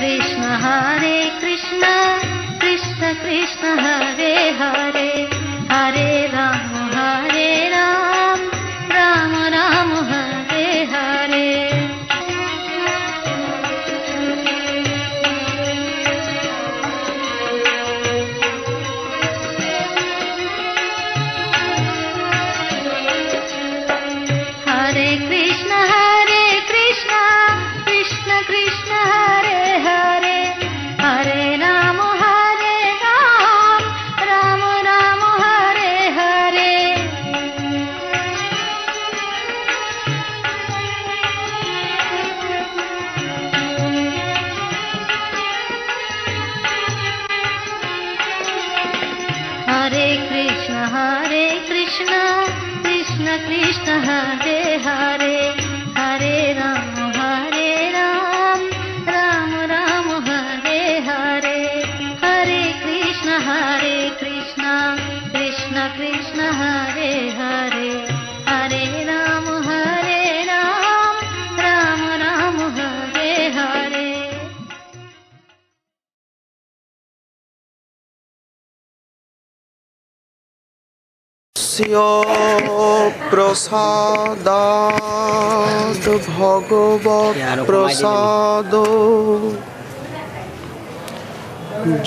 कृष्ण कृष्ण कृष्ण हरे हरे हरे राम राम राम हरे हरे हरे कृष्ण कृष्ण कृष्ण हरे हरे हरे राम राम राम हरे हरे हरे कृष्ण कृष्ण कृष्ण हरे हरे हरे राम राम राम हरे हरे हरे कृष्ण कृष्ण कृष्ण हरे हरे हरे राम राम राम हरे हरे प्रसादात् भगवत् प्रसादो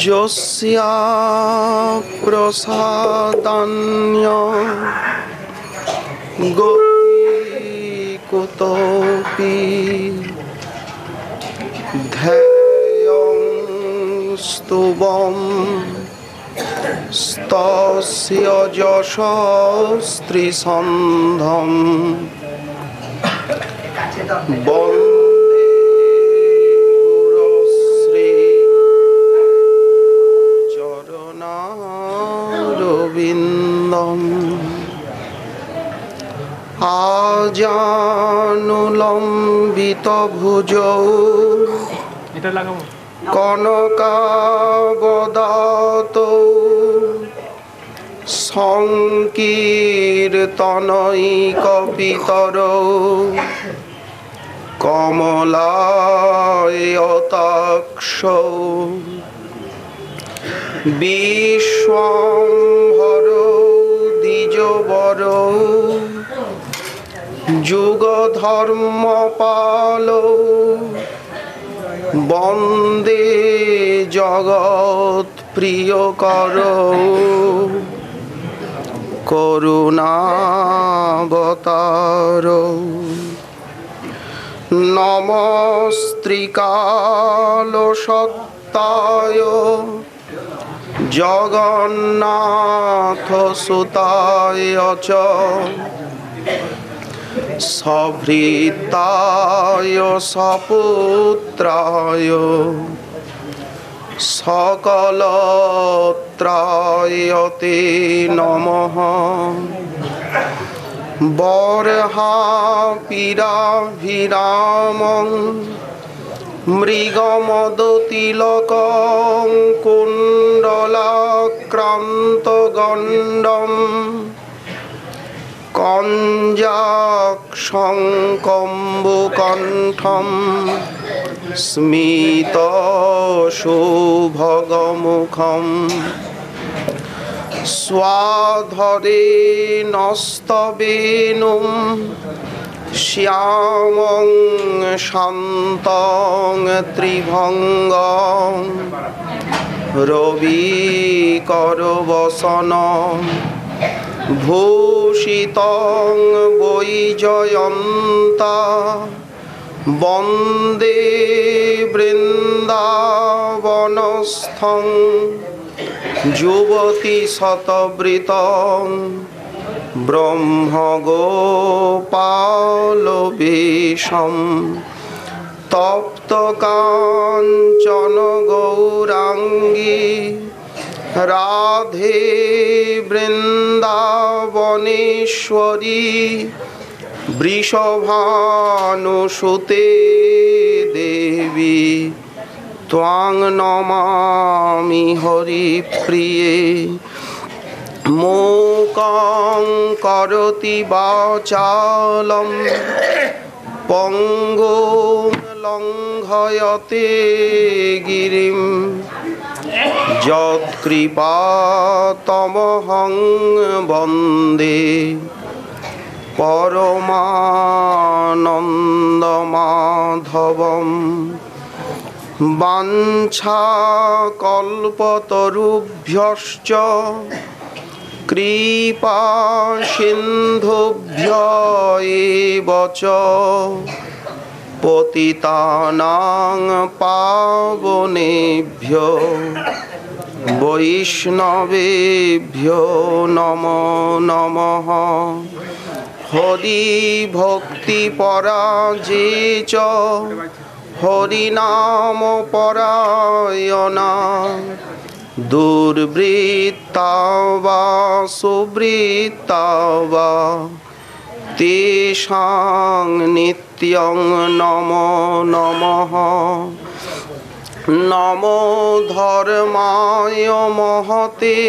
यस्या प्रसादान्य गति कुतोऽपि ध्येयं स्तुवम् स्तस्य यशस्त्रिसन्धम् वन्दे गुरुश्री चरणारविन्दम् आजानुलम्बितभुजौ कनकावदातौ संकीर्तनैकपितरौ कमलायताक्षौ विश्वाम्भरौ द्विजवरौ युगधर्मपालौ वन्दे जगत्प्रियकरौ करुणावतारौ नमस्त्रिकालसत्ताय जगन्नाथसुताय च सभृताय सपुत्राय सकलत्राय ते नमः बर्हापीडाभिरामं मृगमदतिलकं कुण्डलाक्रान्तगण्डम् कञ्जाक्षं कम्बुकण्ठं स्मितशोभगमुखं स्वाधरे नस्तवेणुं श्यामं शान्तं त्रिभङ्गं रविकरवसनं भूषितं वैजयन्ता वन्दे वृन्दावनस्थं युवतिशतवृतं ब्रह्मगोपालवेशं तप्तकाञ्चन गौराङ्गी राधे वृन्दावनेश्वरी वृषभानुसुते देवी त्वां नमामि हरिप्रिये मूकं करोति वाचालं पंगुं লঙ্ঘয়তে গিরিম যৎকৃপাতমহং বন্দে পরমানন্দমাধবম বাঞ্ছাকল্পতরুভ্যশ্চ কৃপা সিন্ধুভ্য এব চ পতিতানাং পাবনেভ্যো বৈষ্ণবেভ্যো নমো নমঃ। হরি ভক্তি পরাজে চ হরিনাম পরায়ণা দুর্বৃত্তা বা সুবৃত্তা বা তেষাং নিত্যং নমো নমঃ। নমো ধর্মায় মহতে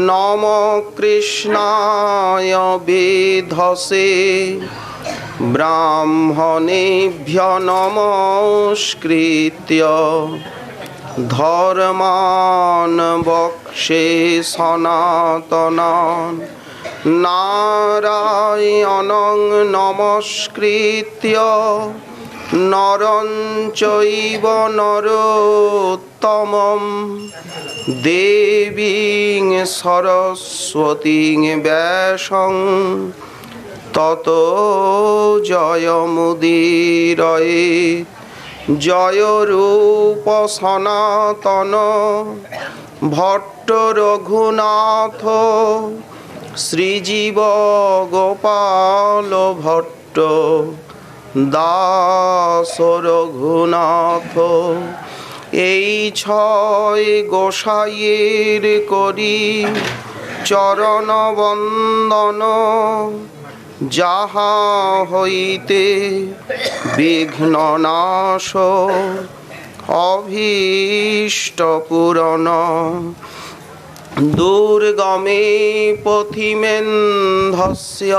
নমো কৃষ্ণায় বেধসে ব্রাহ্মণেভ্য নমস্কৃত্য ধর্মাन् বক্ষ্যে সনাতনাन् নারায়ণং নমস্কৃত্য নরং চৈব নরোত্তমং দেবীং সরস্বতীং ব্যাসং ততো জয়মুদীরয়েৎ। জয় রূপ সনাতন ভট্ট রঘুনাথ শ্রীজীব গোপাল ভট্ট দাস রঘুনাথ। এই ছয় গোসাইয়ের করি চরণ বন্দন যাহা হইতে বিঘ্ন নাশ অভীষ্ট পূরণ। দুর্গমে পথিমেন্ধস্য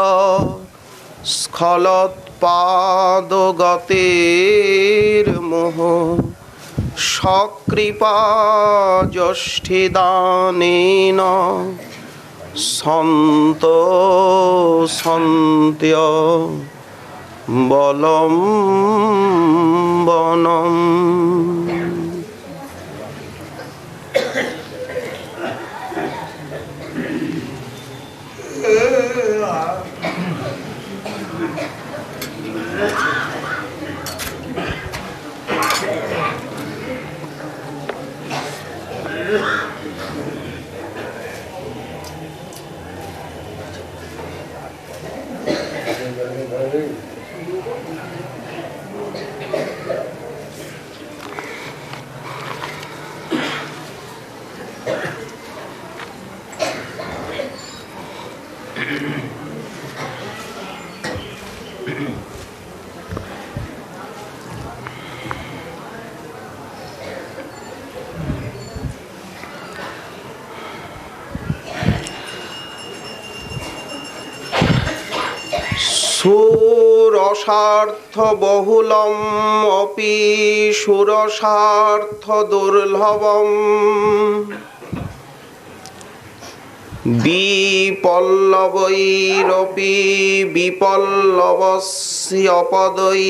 স্খলৎপাদগতের্মোহ সকৃপা যষ্ঠিদানেন সন্ত সন্ত্য বলম্বনম। সুরসার্থ বহুলম অপি সুরসার্থ দুর্লভম বিপল্লবৈরপি বিপল্লবস্য পদৈ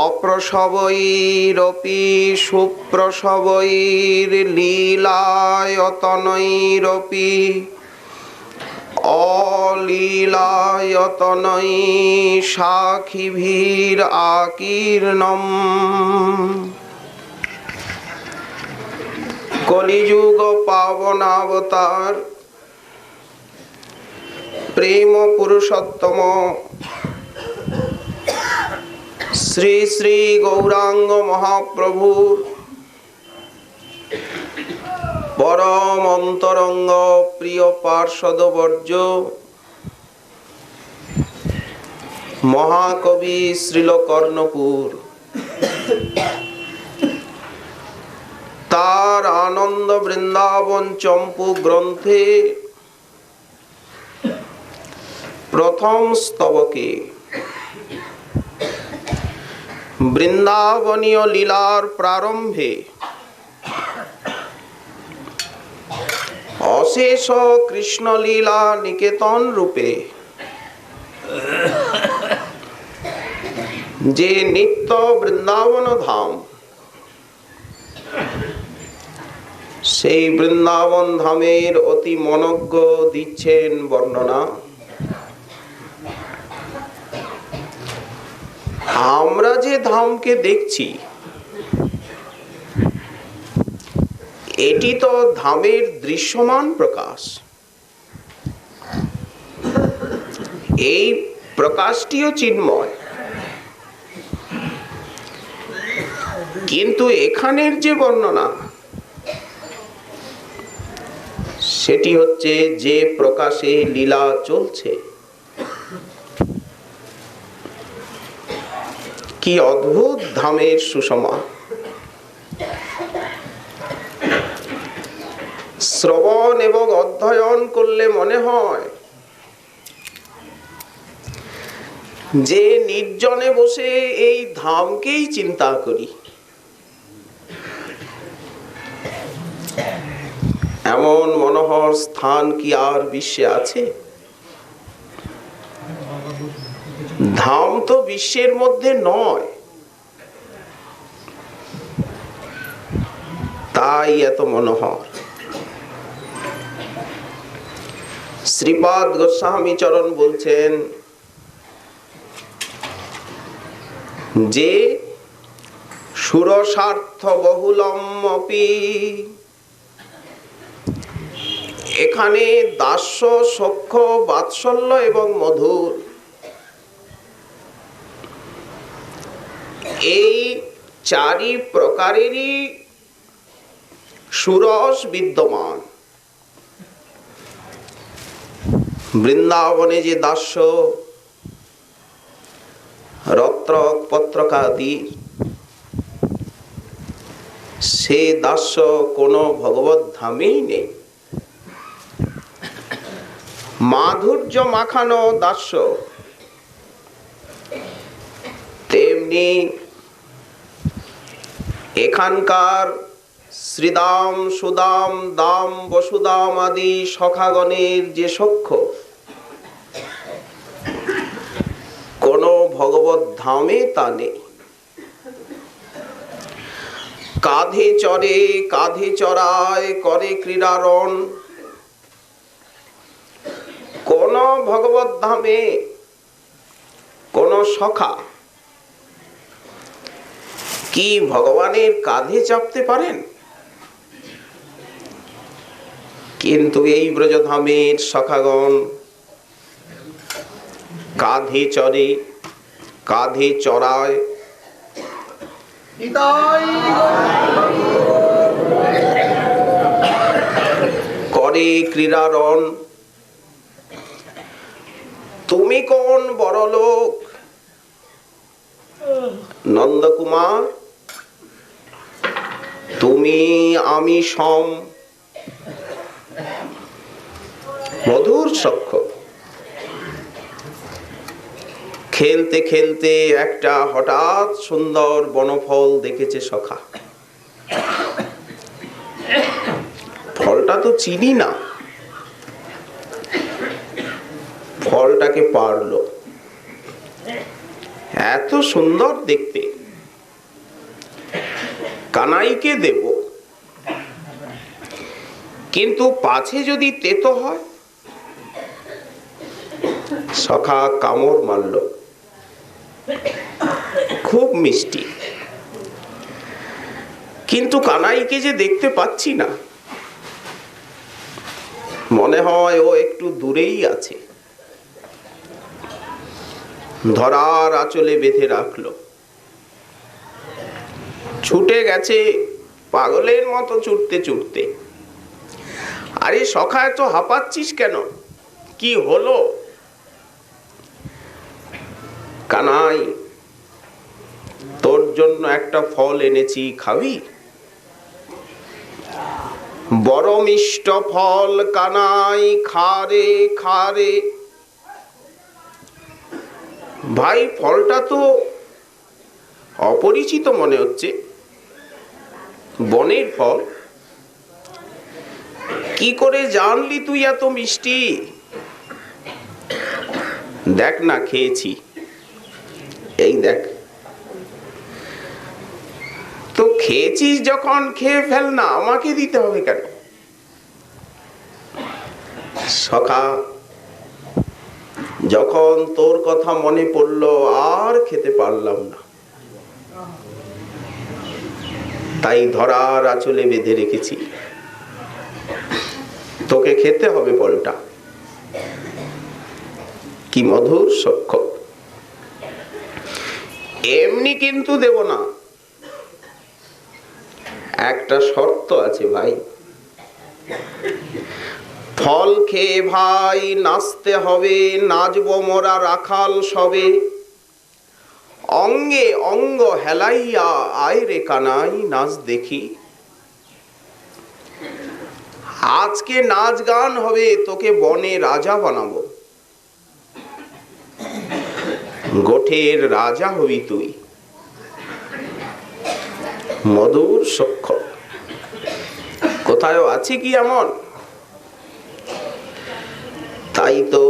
অপ্রসবৈরপি সুপ্রসবৈর্লীলায়তনৈরপি অলীলায়তনৈ সাখিভির আকীর্ণম। কলিযুগ পাবনাবতার প্রেম পুরুষোত্তম শ্রী শ্রী গৌরাঙ্গ মহাপ্রভুর পরম অন্তরঙ্গ প্রিয় পার্ষদবর্য মহাকবি শ্রীল কর্ণপুর তার আনন্দ বৃন্দাবন চম্পু গ্রন্থে প্রথম স্তবকে বৃন্দাবনীয় লীলার প্রারম্ভে অশেষ কৃষ্ণলীলা নিকেতন রূপে যে নিত্য বৃন্দাবন ধাম, সেই বৃন্দাবন ধামের অতি মনজ্ঞ দিচ্ছেন বর্ণনা। আমরা যে ধামকে দেখছি এটি তো ধামের দৃশ্যমান প্রকাশ। এই প্রকাশটিও চিন্ময়, কিন্তু এখানের যে বর্ণনা সেটি হচ্ছে যে প্রকাশে লীলা চলছে। কি অদ্ভুত ধামের সুষমা! শ্রবণ এবং অধ্যয়ন করলে মনে হয় যে নির্জনে বসে এই ধামকেই চিন্তা করি। এমন মনোহর স্থান কি আর বিশ্বে আছে? ধাম তো বিশ্বের মধ্যে নয়, তাই এত মনোহর। শ্রীপাদ গোস্বামী চরণ বলছেন যে সুরসার্থ বহুলমপি, এখানে দাস্য, সখ্য, বাৎসল্য এবং মধুর, এই চারি প্রকারেরই সুরস বিদ্যমান। বৃন্দাবনে যে দাস্য, রত্রক পত্রকাদি, সে দাস্য কোনো ভগবত ধামেই নেই। মাধুর্য মাখানো দাস্য, তেমনি এখানকার শ্রীদাম, সুদাম, দাম, বসুদাম আদি সখাগণের যে সখ্য, কোন ভগবত ধামে তা নেই। কাঁধে চড়ে, কাঁধে চড়ায়, করে ক্রীড়ারণ, কোন ভগবত ধামে কোন সখা কি ভগবানের কাঁধে চাপতে পারেন? কিন্তু এই ব্রজধামের সখাগণ কাঁধে চড়ে, কাঁধে চড়ায়, করে ক্রীড়ারণ। তুমি কোন বড় লোক নন্দকুমার, তুমি আমি সম। মধুর সখ্য। খেলতে খেলতে একটা হঠাৎ সুন্দর বনফল দেখেছে সখা। ফলটা তো চিনি না, ফলটাকে পারলো, এত সুন্দর দেখতে, কানাইকে দেব, কিন্তু পাছে যদি তেতো হয়। সখা কামড় মারল, খুব মিষ্টি, কিন্তু কানাইকে যে দেখতে পাচ্ছি না, মনে হয় ও একটু দূরেই আছে। ধরার আঁচলে বেঁধে রাখলো, ছুটে গেছে পাগলের মতো ছুটতে ছুটতে। আরে সখা, এত হাঁপাচ্ছিস কেন? কি হলো? কানাই, তোর জন্য একটা ফল এনেছি, খাবি? বড় মিষ্ট ফল কানাই, খারে খারে। ভাই, ফলটা তো অপরিচিত মনে হচ্ছে। বনের ফল কি করে জানলি তুই এত মিষ্টি? দেখ না, খেয়েছি, এই দেখ। তো খেয়েছিস যখন খেয়ে ফেল না, আমাকে দিতে হবে কেন? সখা, যখন তোর কথা মনে পড়লো আর খেতে পারলাম না, তাই ধরার আঁচলে বেঁধে রেখেছি। তোকে খেতে হবে ফলটা। কি মধুর সখ্য! এমনি কিন্তু দেব না, একটা শর্ত আছে ভাই। ফল খেয়ে ভাই নাচতে হবে, নাচব মোরা রাখাল সবে। অঙ্গে অঙ্গ হেলাইয়া আয় রে কানাই নাচ দেখি। আজকে নাচ গান হবে, তোকে বনে রাজা বানাবো। গোঠের রাজা হবি তুই। মধুর সখ্য, কোথায় আছে কি এমন? তাই তো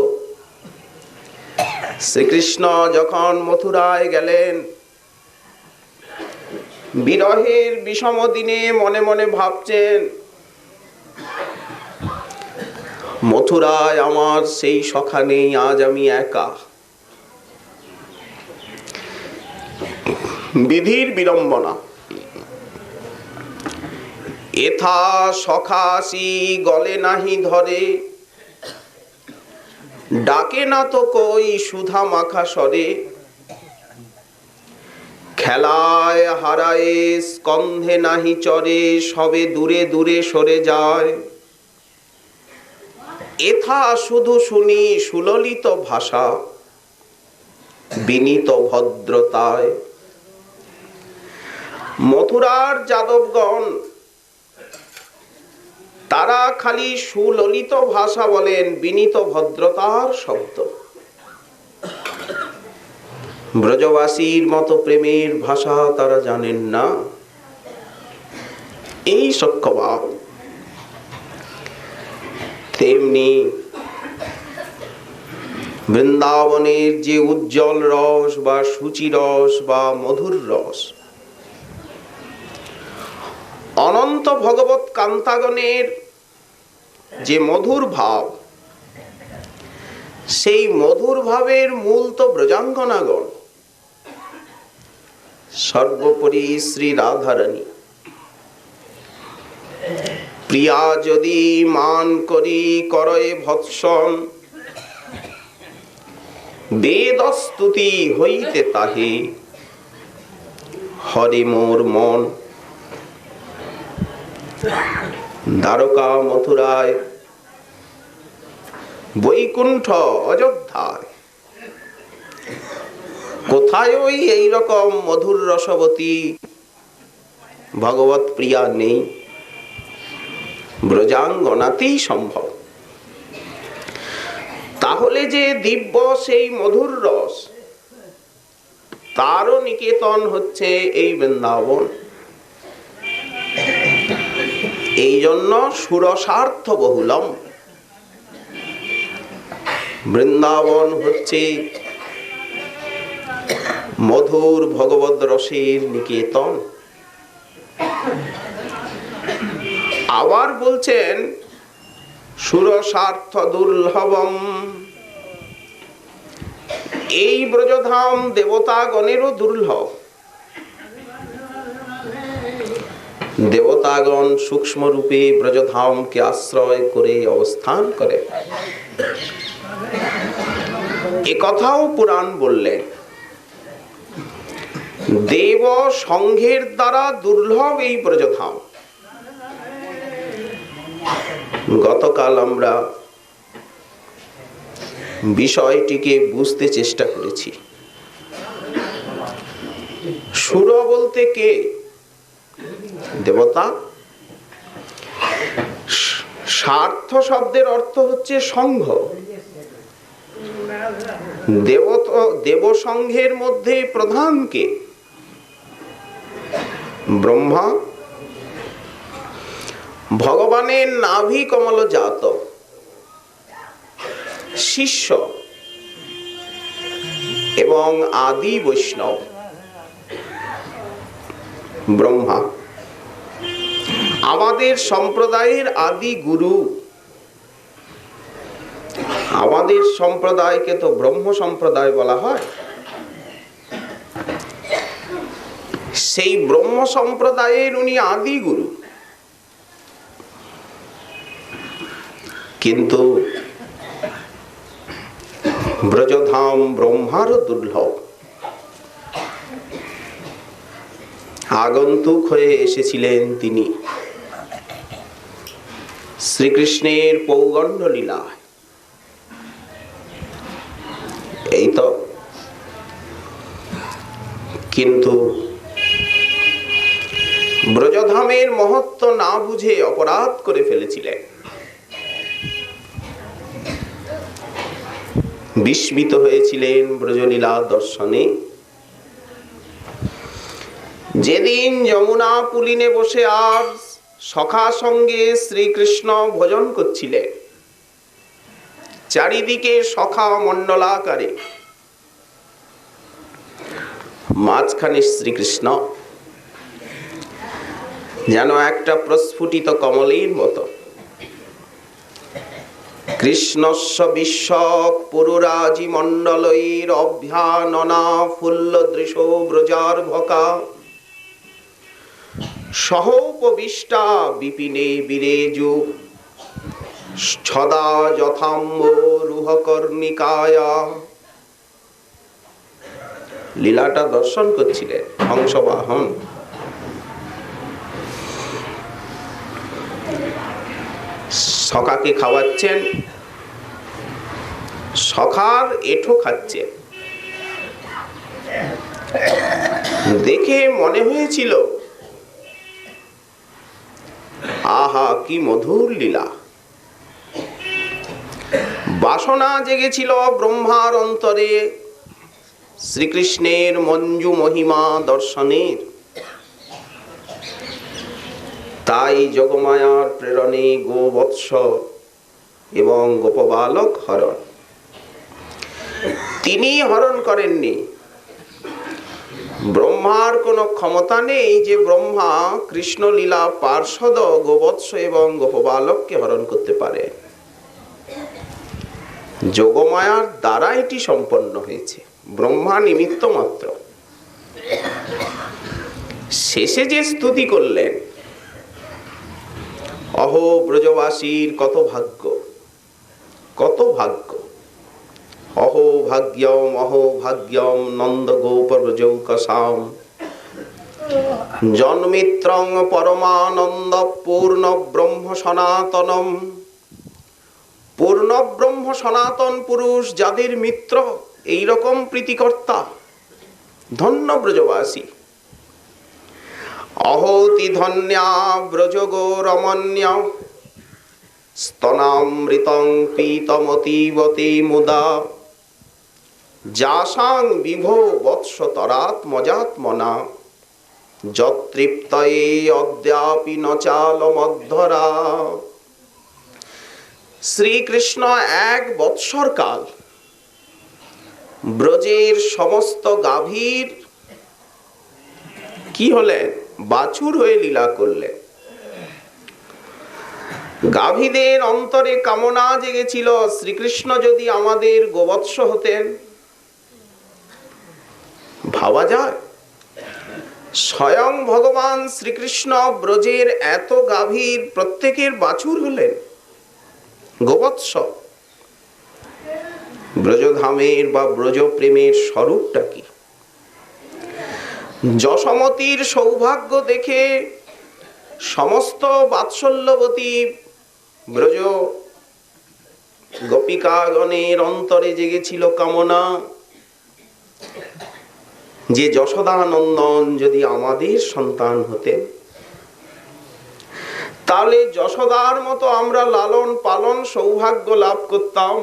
শ্রীকৃষ্ণ যখন মথুরায় গেলেন, বিরহের বিষম দিনে মনে মনে ভাবছেন, মথুরায় আমার সেই সখা নেই, আজ আমি একা। বিধির বিড়ম্বনা। এথা সখাসি গলে নাহি ধরে, ডাকে না তো কই সুধা মাখা স্বরে। খেলায় হারায় স্কন্ধে নাহি চরে, সবে দূরে দূরে সরে যায়। এথা শুধু শুনি সুললিত ভাষা, বিনীত ভদ্রতায়। মথুরার যাদবগণ তারা খালি সুললিত ভাষা বলেন, বিনীত ভদ্রতার শব্দ। ব্রজবাসীর মতো প্রেমের ভাষা তারা জানেন না। এই সখ্যভাব। তেমনি বৃন্দাবনের যে উজ্জ্বল রস বা সূচি রস বা মধুর রস, অনন্ত ভগবত কান্তাগণের যে মধুর ভাব, সেই মধুর ভাবের মূল তো ব্রজাঙ্গনাগণ। সর্বোপরি শ্রী রাধারানী। প্রিয়া যদি মান করি করয়ে ভৎসন, বেদস্তুতি হইতে তাহে হরে মোর মন। দ্বারকা মথুরায়, বৈকুণ্ঠ অযোধ্যায়, কোথায় ওই এইরকম মধুর রসবতী ভগবত প্রিয়া নেই? ব্রজাঙ্গনাতেই সম্ভব। তাহলে যে দিব্য সেই মধুর রস, তারও নিকেতন হচ্ছে এই বৃন্দাবন। এই জন্য সুরসার্থ বহুলম। বৃন্দাবন হচ্ছে মধুর ভগবত রসের নিকেতন। আবার বলছেন সুরসার্থ দুর্লভম। এই ব্রজধাম দেবতাগণেরও দুর্লভ। দেবতাগণ সূক্ষ্ম রূপে ব্রজধামকে আশ্রয় করে অবস্থান করে, এ কথাও পুরাণ বললেন। দেব সংঘের দ্বারা দুর্লভ এই ব্রজধাম। গতকাল আমরা বিষয়টিকে বুঝতে চেষ্টা করেছি। সুর বলতে কে? দেবতা। স্বার্থ শব্দের অর্থ হচ্ছে সংঘ। দেব সংঘের মধ্যে প্রধান কে? ব্রহ্মা ভগবানের নাভি কমল জাত শিষ্য এবং আদি বৈষ্ণব। ব্রহ্মা আমাদের সম্প্রদায়ের আদি গুরু। আমাদের সম্প্রদায়কে তো ব্রহ্ম সম্প্রদায় বলা হয়। সেই ব্রহ্ম সম্প্রদায়ের উনি আদি গুরু। কিন্তু ব্রজধাম ব্রহ্মার দুর্লভ। আগন্তুক হয়ে এসেছিলেন তিনি শ্রীকৃষ্ণের পৌগণ্ড লীলায়। এই তো। কিন্তু ব্রজধামের মহত্ব না বুঝে অপরাধ করে ফেলেছিলেন। বিস্মিত হয়েছিলেন ব্রজলীলা দর্শনে। যেদিন যমুনা পুলিনে বসে আর সখা সঙ্গে শ্রীকৃষ্ণ ভোজন করছিলেন, চারিদিকে সখা মণ্ডলাকারে, মাঝখানে শ্রীকৃষ্ণ যেন একটা প্রস্ফুটিত কমলের মতো। কৃষ্ণস্য বিশ্বক পুরুরাজি মণ্ডলৈর অভ্যাননা ফুল্লদৃশ ব্রজার ভকা সহোপবিষ্টা বিপিনে বিরেজু ছদা যথাম্ব রুহকর্ণিকায়া। লীলাটা দর্শন করছিলেন হংসবাহন। সখাকে খাওয়াচ্ছেন, সখার এঁঠো খাচ্ছেন। দেখে মনে হয়েছিল আহা কি মধুর লীলা। বাসনা জেগেছিল ব্রহ্মার অন্তরে শ্রীকৃষ্ণের মঞ্জু মহিমা দর্শনের। তাই যোগমায়ার প্রেরণে গোবৎস এবং গোপবালক হরণ। তিনি হরণ করেননি। ব্রহ্মার কোনো ক্ষমতা নেই যে ব্রহ্মা কৃষ্ণ লীলা পার্ষদ গোবৎস এবং গোপবালককে হরণ করতে পারে। যোগমায়ার দ্বারা এটি সম্পন্ন হয়েছে, ব্রহ্মা নিমিত্ত মাত্র। শেষে যে স্তুতি করলেন, অহো ব্রজবাসীর কত ভাগ্য, কত ভাগ্য। অহো ভাগ্যম নন্দ গোপ ব্রজৌকসাম জন্মিত্রং পরমানন্দ পূর্ণ ব্রহ্ম সনাতনম। পূর্ণ ব্রহ্ম সনাতন পুরুষ যাদের মিত্র, এইরকম প্রীতিকর্তা, ধন্য ব্রজবাসী। অহোতি ধন্যা ব্রজগো রমণ্য স্তনামৃতং পীতমতীবতে মুদা যাসাং বিভো বৎস তরাত্মজাত্মনা যতৃপ্তয়ে অদ্যাপি ন চালমধ্বরা। শ্রীকৃষ্ণ এক বৎসর কাল ব্রজের সমস্ত গাভীর কি হলেন? বাছুর হয়ে লীলা করলেন। গাভীদের অন্তরে কামনা জেগেছিল, শ্রীকৃষ্ণ যদি আমাদের গোবৎস হতেন। ভাবা যায় স্বয়ং ভগবান শ্রীকৃষ্ণ ব্রজের এত গাভীর প্রত্যেকের বাছুর হলেন, গোবৎস। ব্রজধামের বা ব্রজ প্রেমের স্বরূপটা কি? যশোমতীর সৌভাগ্য দেখে সমস্ত বাৎসল্যবতী ব্রজ গোপিকাগণের অন্তরে জেগেছিল কামনা যে যশোদানন্দন যদি আমাদের সন্তান হতেন, তাহলে যশোদার মতো আমরা লালন পালন সৌভাগ্য লাভ করতাম,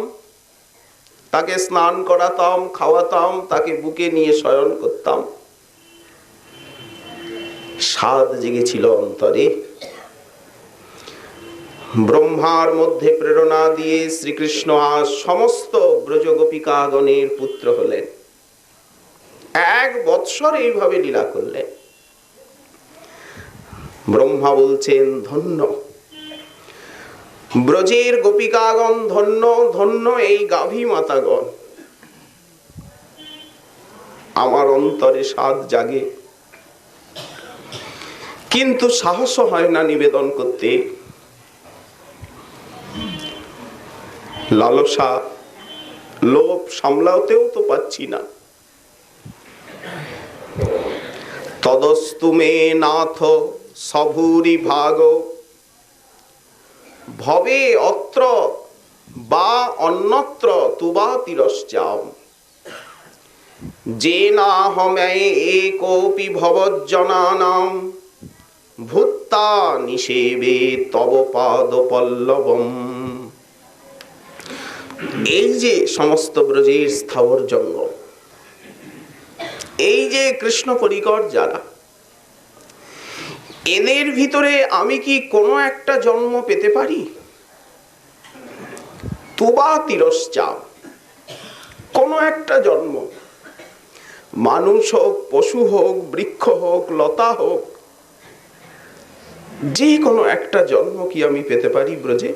তাকে স্নান করাতাম, খাওয়াতাম, তাকে বুকে নিয়ে শয়ন করতাম। স্বাদ জেগেছিল অন্তরে। ব্রহ্মার মধ্যে প্রেরণা দিয়ে শ্রীকৃষ্ণ আজ সমস্ত ব্রজ গোপিকাগণের পুত্র হলেন। 1 বৎসর এইভাবে লীলা করলেন। ব্রহ্মা বলছেন ধন্য ব্রজের গোপিকাগণ, ধন্য ধন্য এই গাভী মাতাগণ। আমার অন্তরে স্বাদ জাগে, কিন্তু সাহস হয় না নিবেদন করতে। লালসা লোভ সামলাতেও তো পাচ্ছি না। তদস্তু মে নাথ সভূরি ভাগ ভবে অত্র বা অন্যত্র তুবা তিরশ্চাম যেনাহমে একোপি ভবজ্জনানাম ভূত্তা নিষেবে তব পাদ পল্লবম। এই যে সমস্ত ব্রজের স্থাবর জঙ্গল, এই যে কৃষ্ণ পরিকর যারা, এদের ভিতরে আমি কি কোনো একটা জন্ম পেতে পারি? তুবা তিরশ্চাম, কোনো একটা জন্ম, মানুষ হোক, পশু হোক, বৃক্ষ হোক, লতা হোক, যে কোনো একটা জন্ম কি আমি পেতে পারি ব্রজে?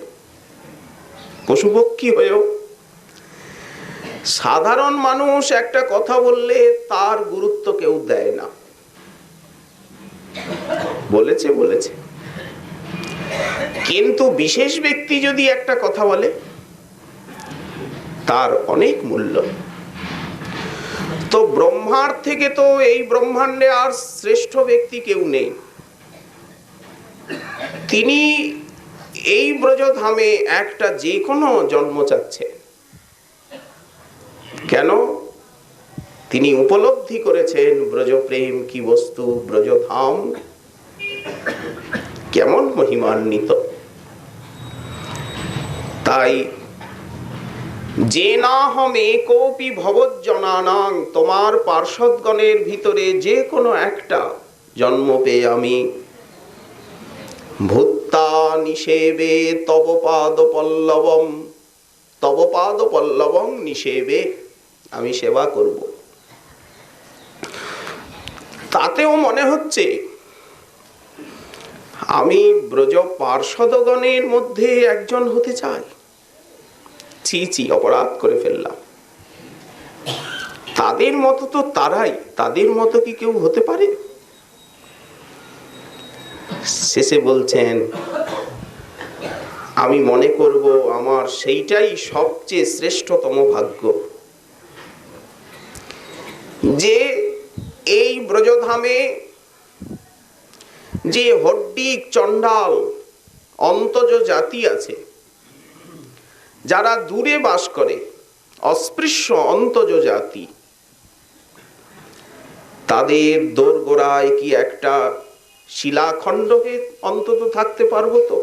পশুপক্ষী হয়েও। সাধারণ মানুষ একটা কথা বললে তার গুরুত্ব কেউ দেয় না। বলেছে বলেছে, কিন্তু বিশেষ ব্যক্তি যদি একটা কথা বলে তার অনেক মূল্য। তো ব্রহ্মার থেকে তো এই ব্রহ্মাণ্ডে আর শ্রেষ্ঠ ব্যক্তি কেউ নেই। তিনি এই ব্রজধামে একটা যে কোনো জন্ম চাচ্ছে। কেন? তিনি উপলব্ধি করেছেন ব্রজপ্রেম কি বস্তু, ব্রজধাম কেমন মহিমান্বিত। তাই যে না হম একোপি ভবজ্জনানাং, তোমার পার্ষদগণের ভিতরে যে কোনো একটা জন্ম পেয়ে আমি ভূত্তা নিষেবে তব পাদ পল্লবম, তব পাদ পল্লবম নিষেবে, আমি সেবা করব। তাতেও মনে হচ্ছে আমি ব্রজ পার্ষদগণের মধ্যে একজন হতে চাই। ছি ছি, অপরাধ করে ফেললাম। তাদের মতো তো তারাই, তাদের মতো কি কেউ হতে পারে? শেষে বলছেন আমি মনে করব আমার সেইটাই সবচেয়ে শ্রেষ্ঠতম ভাগ্য, যে এই ব্রজধামে যে হড্ডিক চণ্ডাল অন্তজ জাতি আছে, যারা দূরে বাস করে, অস্পৃশ্য অন্তজ জাতি, তাদের দোরগোড়ায় কি একটা শিলাখণ্ডকে অন্তত থাকতে পারবো? তো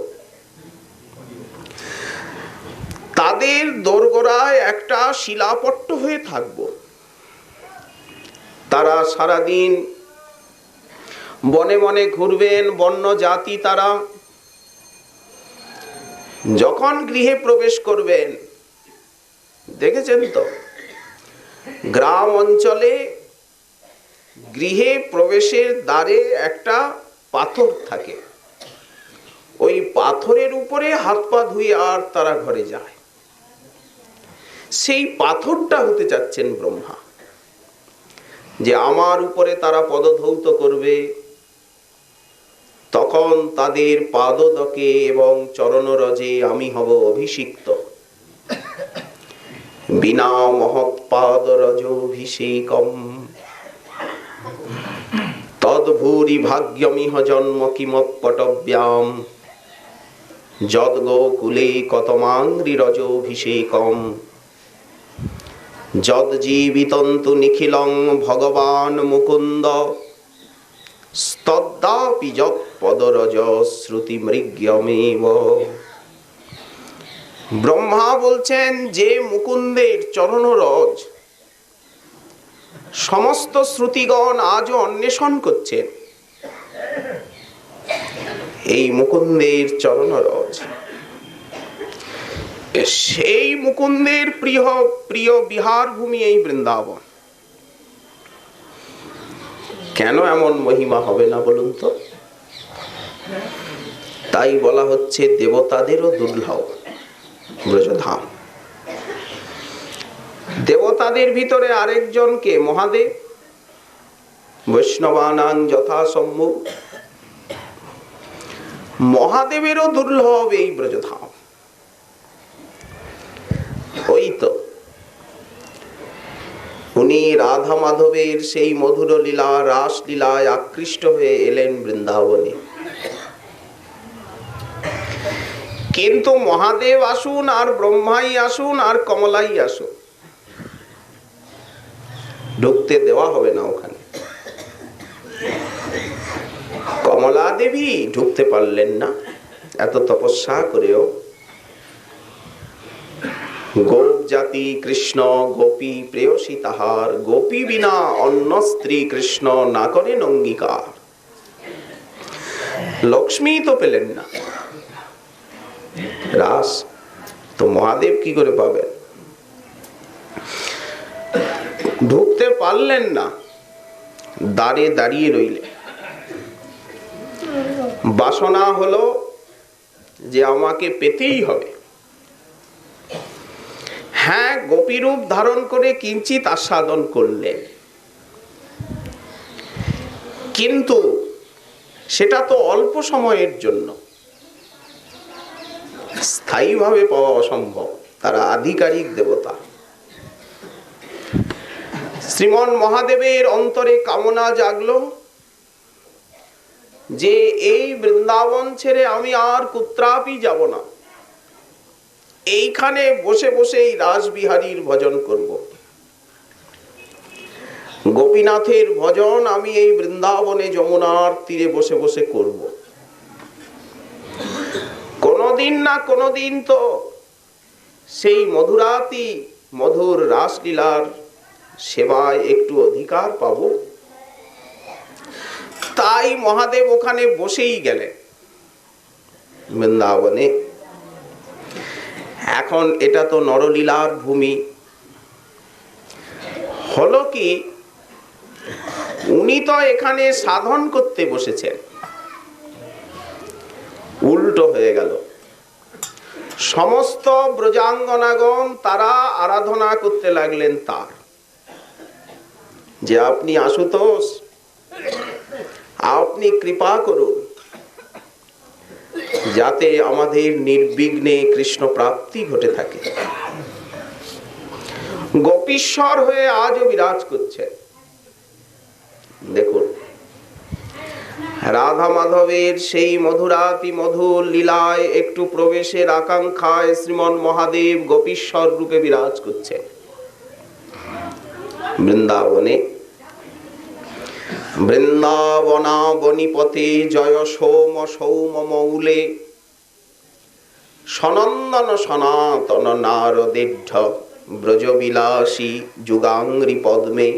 তাদের দোরগোড়ায় একটা শিলাপট্ট হয়ে থাকবো। তারা সারাদিন বনে বনে ঘুরবেন, বন্য জাতি তারা। যখন গৃহে প্রবেশ করবেন, দেখেছেন তো গ্রাম অঞ্চলে গৃহে প্রবেশের দ্বারে একটা পাথর থাকে, ওই পাথরের উপরে হাত পা ধুয়ে আর তারা ঘরে যায়। সেই পাথরটা হতে চাচ্ছেন ব্রহ্মা, যে আমার উপরে তারা পদধৌত করবে, তখন তাদের পাদদকে এবং চরণরজে আমি হব অভিষিক্ত। বিনা মহৎ পাদরজোভিষেকম তদ্ভূরি ভাগ্যমিহ জন্ম কিমপটব্যাম যদ্গোকুলে কতমাঙ্ঘ্রিরজোভিষেকম যজ্জীবিতন্তু নিখিলং ভগবান মুকুন্দ স্তদ্দাপি যৎপদরজ শ্রুতি মৃগ্যমেব। ব্রহ্মা বলছেন যে মুকুন্দের চরণরজ সমস্ত শ্রুতিগণ আজও অন্বেষণ করছেন, এই মুকুন্দের চরণরজ, সেই মুকুন্দের প্রিয় প্রিয় বিহার ভূমি এই বৃন্দাবন। কেন এমন মহিমা হবে না বলুন তো? তাই বলা হচ্ছে দেবতাদেরও দুর্লভ ব্রজধাম। দেবতাদের ভিতরে আরেকজনকে মহাদেব, বৈষ্ণবানাং যথাসম্ভব, মহাদেবেরও দুর্লভ এই ব্রজধাম। ওই তো উনি রাধা মাধবের সেই মধুর লীলা, রাস লীলায় আকৃষ্ট হয়ে এলেন বৃন্দাবনে। কিন্তু মহাদেব আসুন আর ব্রহ্মাই আসুন আর কমলাই আসুন, ঢুকতে দেওয়া হবে না ওখানে। কমলা দেবী ঢুকতে পারলেন না এত তপস্যা করেও। গোপ জাতি কৃষ্ণ গোপী প্রেয়সী তাহার, গোপী বিনা অন্য স্ত্রী কৃষ্ণ না করেন অঙ্গীকার। লক্ষ্মী তো পেলেন না, রাস তো মহাদেব কি করে পাবেন? ঢুকতে পারলেন না, দ্বারে দাঁড়িয়ে রইলেন। বাসনা হলো যে আমাকে পেতেই হবে। হ্যাঁ, গোপী রূপ ধারণ করে কিঞ্চিত আস্বাদন করলেন, কিন্তু সেটা তো অল্প সময়ের জন্য, স্থায়ীভাবে পাওয়া অসম্ভব। তারা আধিকারিক দেবতা। শ্রীমন মহাদেবের অন্তরে কামনা জাগলো যে এই বৃন্দাবন ছেড়ে আমি আর কুত্রাপি যাব না, এইখানে বসে বসে এই রাসবিহারীর ভজন করব। গোপীনাথের ভজন আমি এই বৃন্দাবনে যমুনার তীরে বসে বসে করব। কোনদিন না কোনদিন তো সেই মধুরাতি মধুর রাসলীলার সেবায় একটু অধিকার পাব। তাই মহাদেব ওখানে বসেই গেলেন বৃন্দাবনে। এখন এটা তো নরলীলার ভূমি। হলো কি, উনি তো এখানে সাধন করতে বসেছেন, উল্টো হয়ে গেল। সমস্ত ব্রজাঙ্গনাগণ তারা আরাধনা করতে লাগলেন তার, যে আপনি আশুতোষ, আপনি কৃপা করুন যাতে আমাদের নির্বিঘ্নে কৃষ্ণ প্রাপ্তি ঘটে থাকে। গোপীশ্বর হয়ে আজও বিরাজ করছে। দেখুন, রাধা মাধবের সেই মধুরাতি মধুর লীলায় একটু প্রবেশের আকাঙ্ক্ষায় শ্রীমন মহাদেব গোপীশ্বর রূপে বিরাজ করছে বৃন্দাবনে। বৃন্দাবনা বনিপতে জয় সোম সৌম মৌলে, সনন্দন সনাতন নারদেঢ্য ব্রজবিলাসী যুগাঙ্গ্রি পদ্মে,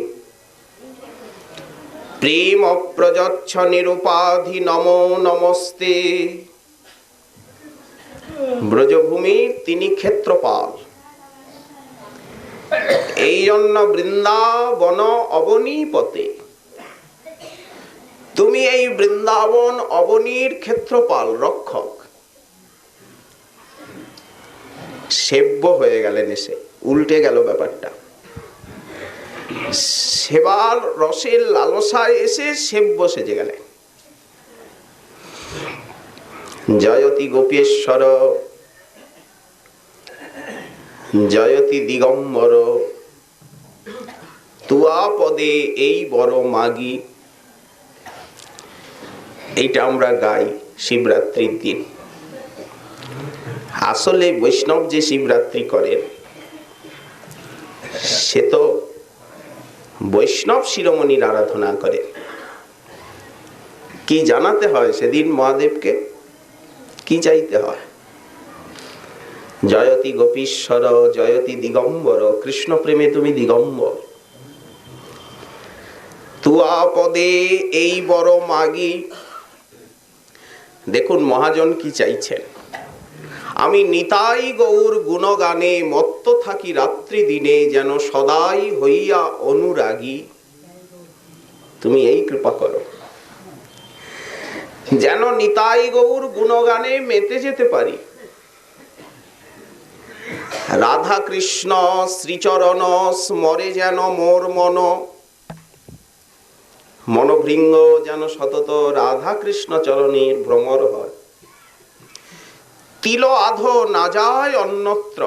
প্রেম প্রযচ্ছ নিরুপাধি নমো নমস্তে। ব্রজভূমির তিনি ক্ষেত্রপাল, এই জন্য বৃন্দাবন অবনীপতে, তুমি এই বৃন্দাবন অবনীর ক্ষেত্রপাল, রক্ষক। সেব্য হয়ে গেলেন, এসে উল্টে গেল ব্যাপারটা। সেবার রসের লালসায় এসে সেব্য সেজে গেলেন। জয়তি গোপেশ্বর জয়তি দিগম্বর, তুয়া পদে এই বড় মাগি। এইটা আমরা গাই শিবরাত্রির দিন। আসলে বৈষ্ণব যে শিবরাত্রি করেন সে তো বৈষ্ণব শিরোমণির আরাধনা করে। কি জানাতে হয় সেদিন মহাদেবকে? কি চাইতে হয়? জয়তি গোপীশ্বর জয়তি দিগম্বর, কৃষ্ণ প্রেমে তুমি দিগম্বর। তুয়া পদে এই বড় মাগি, দেখুন মহাজন কি চাইছেন, আমি নিতাই গৌর গুণগানে মত্ত থাকি রাত্রি দিনে, যেন সদাই হইয়া অনুরাগী। তুমি এই কৃপা করো যেন নিতাই গৌর গুণগানে মেতে যেতে পারি। রাধা কৃষ্ণ শ্রীচরণ স্মরে যেন মোর মন, মনোভৃঙ্গ যেন সতত রাধা কৃষ্ণ চরণের ভ্রমর হয়। তিল আধ না যায় অন্যত্র,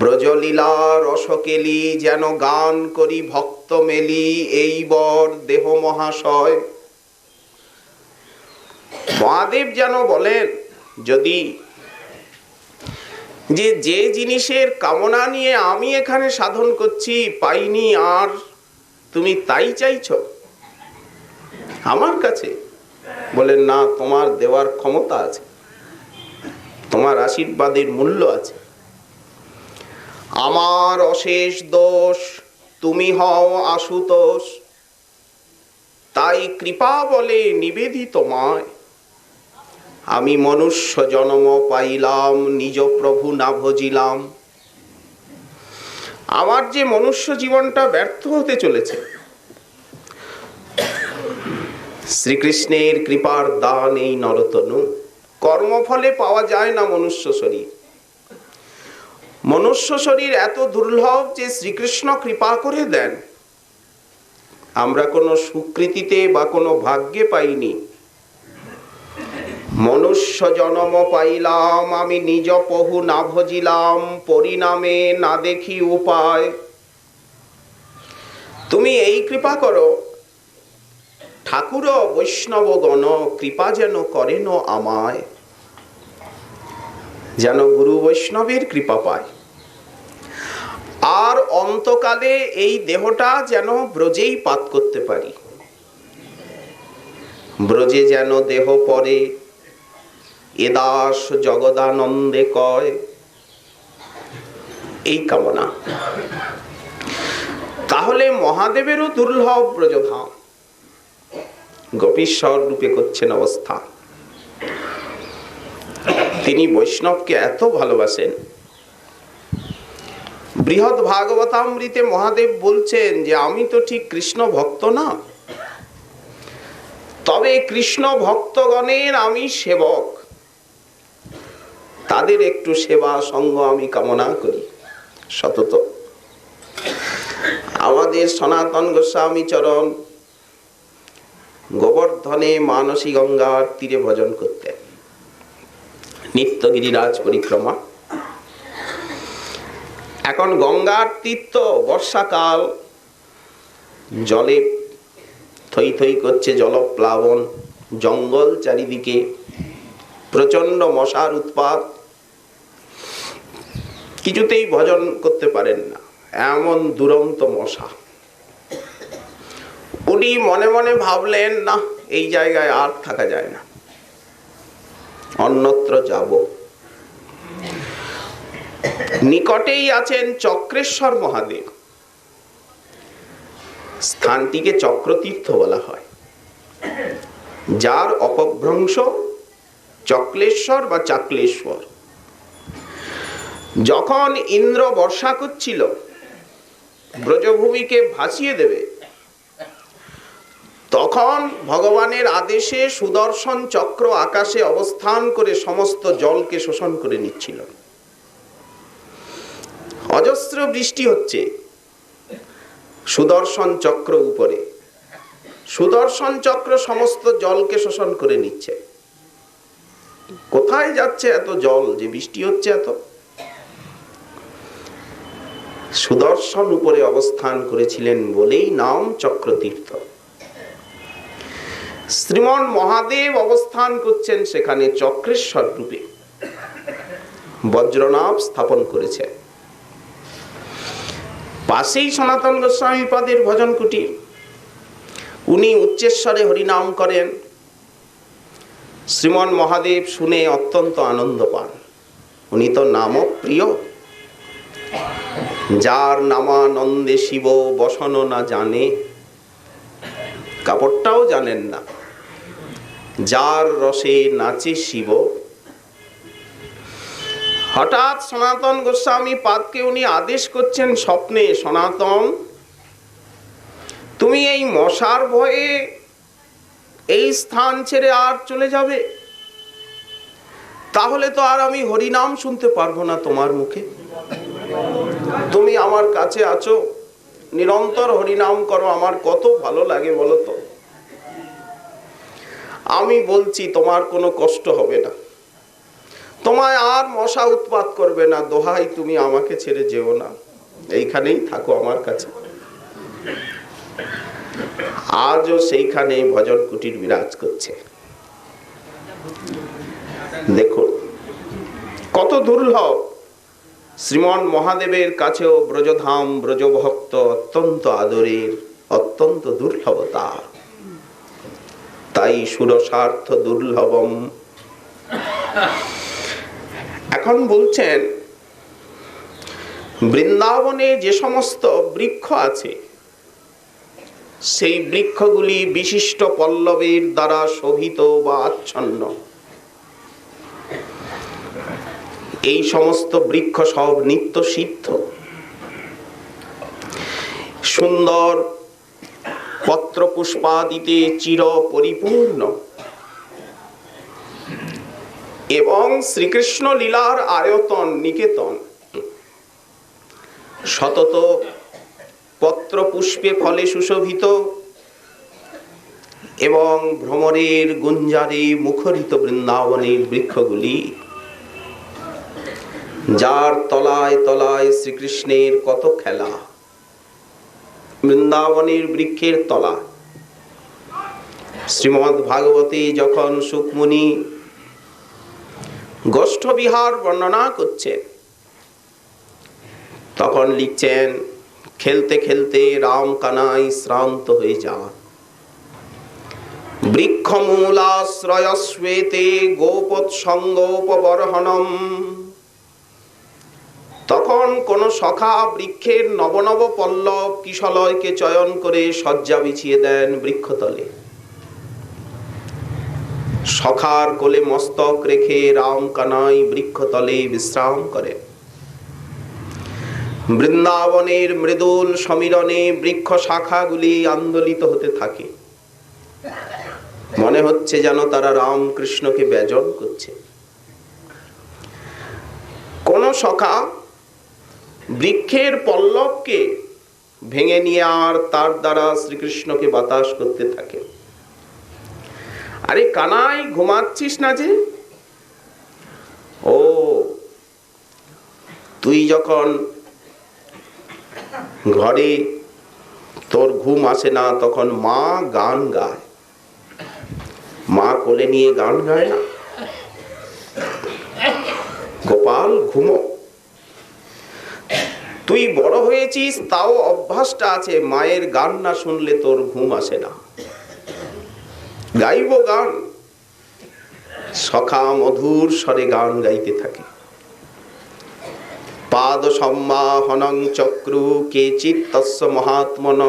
ব্রজলীলা রসকেলি যেন গান করি ভক্ত মেলি, এই বর দেহ মহাশয়। মহাদেব যেন বলেন, যদি যে জিনিসের কামনা নিয়ে আমি এখানে সাধন করছি পাইনি, আর তুমি তাই চাইছো আমার কাছে, বলেন না, তোমার দেওয়ার ক্ষমতা আছে, তোমার আশীর্বাদের মূল্য আছে। আমার অশেষ দোষ, তুমি হও আশুতোষ, তাই কৃপা বলে নিবেদিত তোমায়। আমি মনুষ্য জন্ম পাইলাম, নিজ প্রভু না ভজিলাম। আমার যে মনুষ্য জীবনটা ব্যর্থ হতে চলেছে, শ্রীকৃষ্ণের কৃপার দান এই নরতনু। কর্মফলে পাওয়া যায় না মনুষ্য শরীর। মনুষ্য শরীর এত দুর্লভ যে শ্রীকৃষ্ণ কৃপা করে দেন। আমরা কোনো সুকৃতিতে বা কোনো ভাগ্যে পাইনি। মনুষ্য জন্ম পাইলাম, আমি নিজ প্রভু না ভজিলাম, পরিণামে না দেখি উপায়। তুমি এই কৃপা করো ঠাকুর বৈষ্ণব গণ, কৃপা যেন করেন আমায়, যেন গুরু বৈষ্ণবের কৃপা পায়। আর অন্তকালে এই দেহটা যেন ব্রজেই পাত করতে পারি, ব্রজে যেন দেহ পরে এ দাস জগদানন্দে কয়, এই কামনা। তাহলে মহাদেবেরও দুর্লভ ব্রজধাম গোপীশ্বর রূপে করছেন অবস্থা। তিনি বৈষ্ণবকে এত ভালোবাসেন। বৃহৎ ভাগবতামৃতে মহাদেব বলছেন যে আমি তো ঠিক কৃষ্ণ ভক্ত না, তবে কৃষ্ণ ভক্তগণের আমি সেবক, তাদের একটু সেবা সঙ্গ আমি কামনা করি সতত। আমাদের সনাতন গোস্বামী চরণ গোবর্ধনে মানসী গঙ্গার তীরে ভজন করতেন, নিত্য গিরিরাজ পরিক্রমা। এখন গঙ্গার তীর্থ, বর্ষাকাল, জলে থই থই করছে জলপ্লাবন, জঙ্গল চারিদিকে, প্রচন্ড মশার উৎপাত, কিছুতেই ভজন করতে পারেন না, এমন দুরন্ত মশা। উনি মনে মনে ভাবলেন, না, এই জায়গায় আর থাকা যায় না, অন্যত্র যাব। নিকটেই আছেন চক্রেশ্বর মহাদেব, স্থানটিকে চক্রতীর্থ বলা হয়, যার অপভ্রংশ চক্রেশ্বর বা চাকলেশ্বর। যখন ইন্দ্র বর্ষা করছিল ব্রজভূমিকে ভাসিয়ে দেবে, তখন ভগবানের আদেশে সুদর্শন চক্র আকাশে অবস্থান করে সমস্ত জলকে শোষণ করে নিচ্ছিল। অজস্র বৃষ্টি হচ্ছে সুদর্শন চক্র উপরে, সুদর্শন চক্র সমস্ত জলকে শোষণ করে নিচ্ছে। কোথায় যাচ্ছে এত জল যে বৃষ্টি হচ্ছে এত? সুদর্শন উপরে অবস্থান করেছিলেন বলেই নাম চক্রতীর্থ। শ্রীমন মহাদেব অবস্থান করছেন সেখানে চক্রেশ্বর রূপে, বজ্রনাভ স্থাপন করেছে। পাশেই সনাতন গোস্বামী পাদের ভজন কুটির, উনি উচ্চেশ্বরে হরিনাম করেন। শ্রীমন মহাদেব শুনে অত্যন্ত আনন্দ পান। উনি তো নাম প্রিয়, যার নামানন্দে শিব বসন না জানে, কাপড়টাও জানেন না, যার রসে নাচে শিব। হঠাৎ সনাতন গোস্বামী পাদকে উনি আদেশ করছেন স্বপ্নে, সনাতন তুমি এই মশার ভয়ে এই স্থান ছেড়ে আর চলে যাবে? তাহলে তো আর আমি হরিনাম শুনতে পারবো না তোমার মুখে। তুমি আমার কাছে আছো, নিরন্তর হরিনাম করো, আমার কত ভালো লাগে বলো তো। আমি বলছি তোমার কোনো কষ্ট হবে না, তোমায় আর মশা উৎপাত করবে না, দোহাই তুমি আমাকে ছেড়ে যেও না, এইখানেই থাকো আমার কাছে। আজও সেইখানে ভজন কুটির বিরাজ করছে। দেখুন কত দুর্লভ, শ্রীমন মহাদেবের কাছেও ব্রজধাম ব্রজভক্ত অত্যন্ত আদরের, অত্যন্ত দুর্লভতা। তাই সুরসার্থ দুর্লভম। এখন বলছেন বৃন্দাবনে যে সমস্ত বৃক্ষ আছে সেই বৃক্ষগুলি বিশিষ্ট পল্লবের দ্বারা শোভিত বা আচ্ছন্ন। এই সমস্ত বৃক্ষ সব নিত্য সিদ্ধ, সুন্দর পত্র পুষ্পাদিতে চির পরিপূর্ণ এবং শ্রীকৃষ্ণ লীলার আয়তন নিকেতন সতত পত্র পুষ্পে ফলে সুশোভিত এবং ভ্রমরের গুঞ্জারে মুখরিত বৃন্দাবনের বৃক্ষগুলি, যার তলায় তলায় শ্রীকৃষ্ণের কত খেলা। বৃন্দাবনের বৃক্ষের তলা শ্রীমদ্ ভাগবতে যখন সুকমুনি গোষ্ঠ বিহার বর্ণনা করছেন তখন লিখছেন, খেলতে খেলতে রাম কানাই শ্রান্ত হয়ে যান, বৃক্ষমূলাশ্রয়শ্বেতে গোপৎসঙ্গোপবর্হণম। তখন কোন সখা বৃক্ষের নবনব পল্লব কিশলয়কে চয়ন করে শয্যা বিছিয়ে দেন বৃক্ষতলে। সখার কোলে মস্তক রেখে রাম কানাই বৃক্ষতলে বিশ্রাম করেন। বৃন্দাবনের মৃদুল সমীরণে বৃক্ষ শাখাগুলি আন্দোলিত হতে থাকে, মনে হচ্ছে যেন তারা রামকৃষ্ণকে ব্যজন করছে। কোন সখা বৃক্ষের পল্লবকে ভেঙে নিয়ে আর তার দ্বারা শ্রীকৃষ্ণকে বাতাস করতে থাকে। আরে কানাই, ঘুমাচ্ছিস না যে? ও, তুই যখন ঘরে তোর ঘুম আসে না তখন মা গান গায়, মা কোলে নিয়ে গান গায় না, গোপাল ঘুমো। তুই বড় হয়েছিস তাও অভ্যাসটা আছে, মায়ের গান না শুনলে তোর ঘুম আসে না। গাইব গান। সখা মধুর স্বরে গান গাইতে থাকে। পাদ সম্মাহনং চক্রু কেচিৎ তস্য মহাত্মন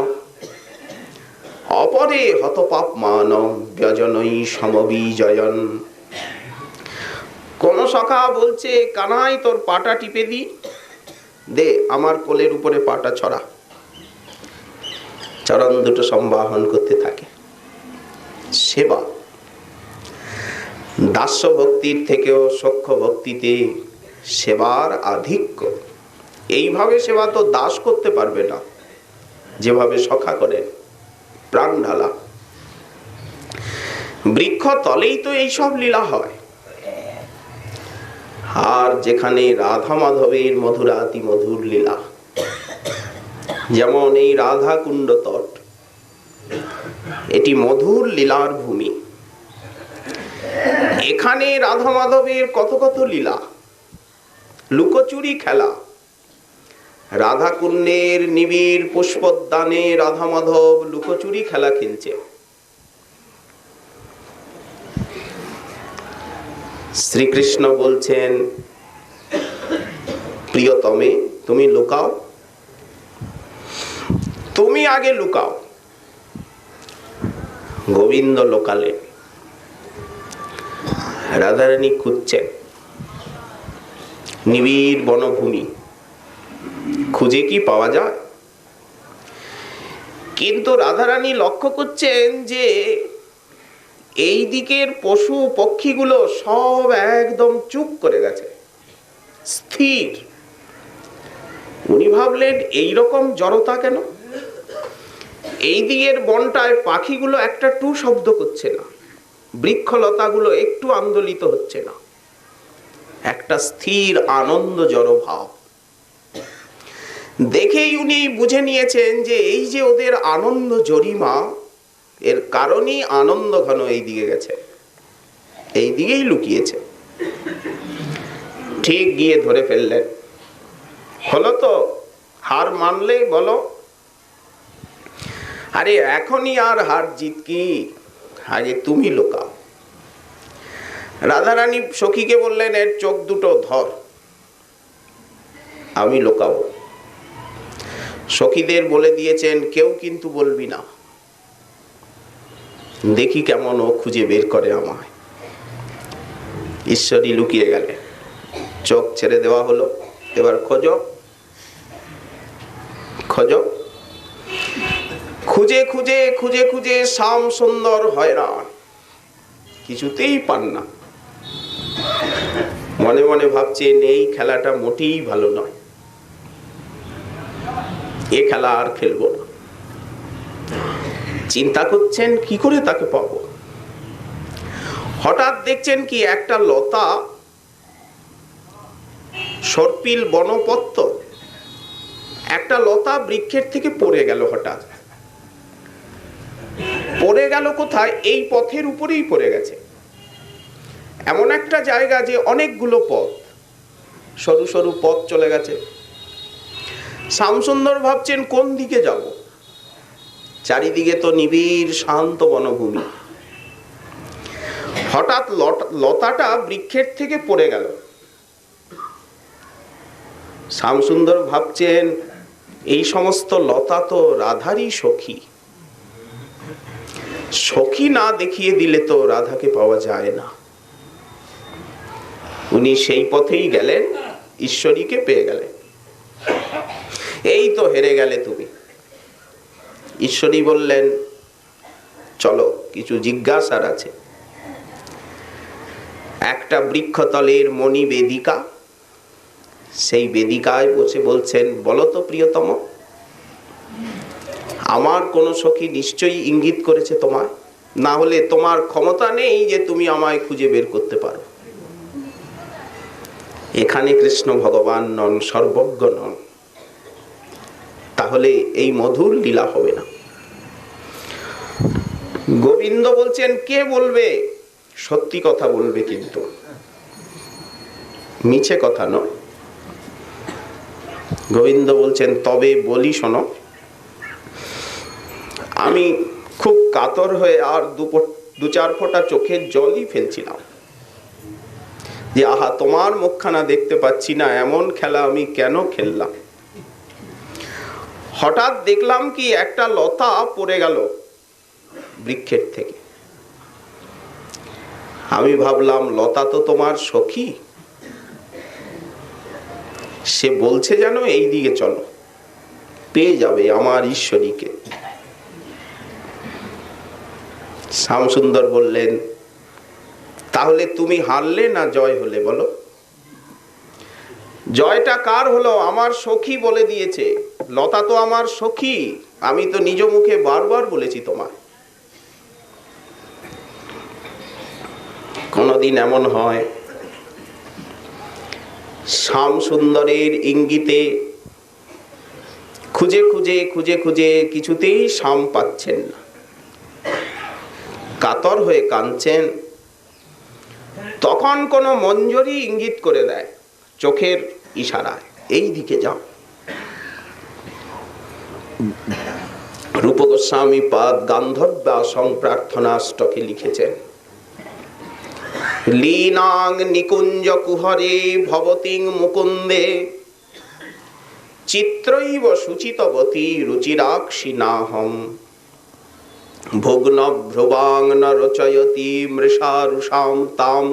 অপরে হতপাপমান ব্যজনৈ সমবিজয়ন। কোন সখা বলছে, কানাই তোর পাটা টিপে দি, দে আমার কোলের উপরে পাটা ছড়া। চরণ দুটো সম্বাহন করতে থাকে। সেবা দাস্য ভক্তির থেকেও সখ্য ভক্তিতে সেবার আধিক্য। এইভাবে সেবা তো দাস করতে পারবে না যেভাবে সখা করেন, প্রাণ ঢালা। বৃক্ষ তলেই তো এইসব লীলা হয়। আর যেখানে রাধা মাধবের মধুরাতি মধুর লীলা, যেমন এই রাধা কুণ্ড তট, এটি মধুর লীলার ভূমি। এখানে রাধা মাধবের কত কত লীলা, লুকোচুরি খেলা। রাধা কুণ্ডের নিবিড় পুষ্পোদ্যানে রাধা মাধব লুকোচুরি খেলা খেলছে। শ্রীকৃষ্ণ বলছেন, প্রিয়তমে তুমি লুকাও, তুমি আগে লুকাও। গোবিন্দ লোকালেন। রাধারানী খুঁজছেন নিবিড় বনভূমি, খুঁজে কি পাওয়া যায়? কিন্তু রাধারানী লক্ষ্য করছেন যে এই দিকের পশু পক্ষীগুলো সব একদম চুপ করে গেছে, স্থির। উনি ভাবলেন এইরকম জড়তা কেন? এই দিকের বনটায় পাখিগুলো একটা টু শব্দ করছে না, বৃক্ষলতাগুলো একটু আন্দোলিত হচ্ছে না, একটা স্থির আনন্দ জড় ভাব। দেখেই উনি বুঝে নিয়েছেন যে এই যে ওদের আনন্দ জরিমা, এর কারণই আনন্দ ঘন এই দিকে গেছে, এই দিকেই লুকিয়েছে। ঠিক গিয়ে ধরে ফেললেন। হলো তো, হার মানলে বলো? আরে এখনই আর হার জিত কি, আগে তুমি লুকাও। রাধারানী সখীকে বললেন, এর চোখ দুটো ধর, আমি লুকাবো। সখীদের বলে দিয়েছেন, কেউ কিন্তু বলবি না, দেখি কেমন ও খুঁজে বের করে আমায়। ঈশ্বরী লুকিয়ে গেলে, চোখ ছেড়ে দেওয়া হলো। এবার খোঁজো খোঁজো। খুঁজে খুঁজে খুঁজে খুঁজে শ্যাম সুন্দর হয়রান, কিছুতেই পান না। মনে মনে ভাবছেন এই খেলাটা মোটেই ভালো নয়, এ খেলা আর খেলবো না। চিন্তা করছেন কি করে তাকে পাবো। হঠাৎ দেখছেন কি একটা লতা, সর্পিল বনপত্ত, একটা লতা বৃক্ষের থেকে পড়ে গেল। হঠাৎ পড়ে গেল কোথায়? এই পথের উপরেই পড়ে গেছে। এমন একটা জায়গা যে অনেকগুলো পথ, সরু সরু পথ চলে গেছে। শ্যামসুন্দর ভাবছেন কোন দিকে যাব? চারিদিকে তো নিবিড় শান্ত বনভূমি। হঠাৎ লতাটা বৃক্ষের থেকে পড়ে গেল। শ্যামসুন্দর ভাবছেন এই সমস্ত লতা তো রাধারই সখী, সখী না দেখিয়ে দিলে তো রাধাকে পাওয়া যায় না। উনি সেই পথেই গেলেন, ঈশ্বরীকে পেয়ে গেলেন। এই তো হেরে গেলে তুমি। ঈশ্বরী বললেন, চলো কিছু জিজ্ঞাসার আছে। একটা বৃক্ষতলের মণি বেদিকা, সেই বেদিকায় বসে বলছেন, বলো তো প্রিয়তম, আমার কোন সখী নিশ্চয়ই ইঙ্গিত করেছে তোমায়, না হলে তোমার ক্ষমতা নেই যে তুমি আমায় খুঁজে বের করতে পারো। এখানে কৃষ্ণ ভগবান নন, সর্বজ্ঞ নন, তাহলে এই মধুর লীলা হবে না। গোবিন্দ বলছেন, কে বলবে? সত্যি কথা বলবে, কিন্তু মিছে কথা নয়। গোবিন্দ বলছেন, তবে বলি শোনো। আমি খুব কাতর হয়ে আর দু চার ফোঁটা চোখের জলই ফেলছিলাম যে আহা, তোমার মুখখানা দেখতে পাচ্ছি না, এমন খেলা আমি কেন খেললাম। হঠাৎ দেখলাম কি একটা লতা পড়ে গেল বৃক্ষের থেকে। আমি ভাবলাম লতা তো তোমার সখী, সে বলছে যেন এই দিকে চলো, পেয়ে যাবে আমার ঈশ্বরীকে। শ্যামসুন্দর বললেন, তাহলে তুমি হারলে না জয় হলে বলো? জয়টা কার হলো? আমার সখী বলে দিয়েছে, লতা তো আমার সখী, আমি তো নিজ মুখে বারবার বলেছি তোমায়। কোনদিন এমন হয় শ্যামসুন্দরের ইঙ্গিতে খুঁজে খুঁজে খুঁজে খুঁজে কিছুতেই শ্যাম পাচ্ছেন না, কাতর হয়ে কাঁদছেন। তখন কোন মঞ্জরি ইঙ্গিত করে দেয় চোখের ইশারায়, এই দিকে যাও। রূপ গোস্বামী পাদ গান্ধর্বাসং প্রার্থনাষ্টকে লিখেছেন, লীনাং নিকুঞ্জ কুহরে ভবতিং মুকুন্দে চিত্রৈব সুচিতবতী রুচিরাক্ষী নাহম ভগ্ন ভ্রুবাং ন রচয়তি মৃষারুষাম তাম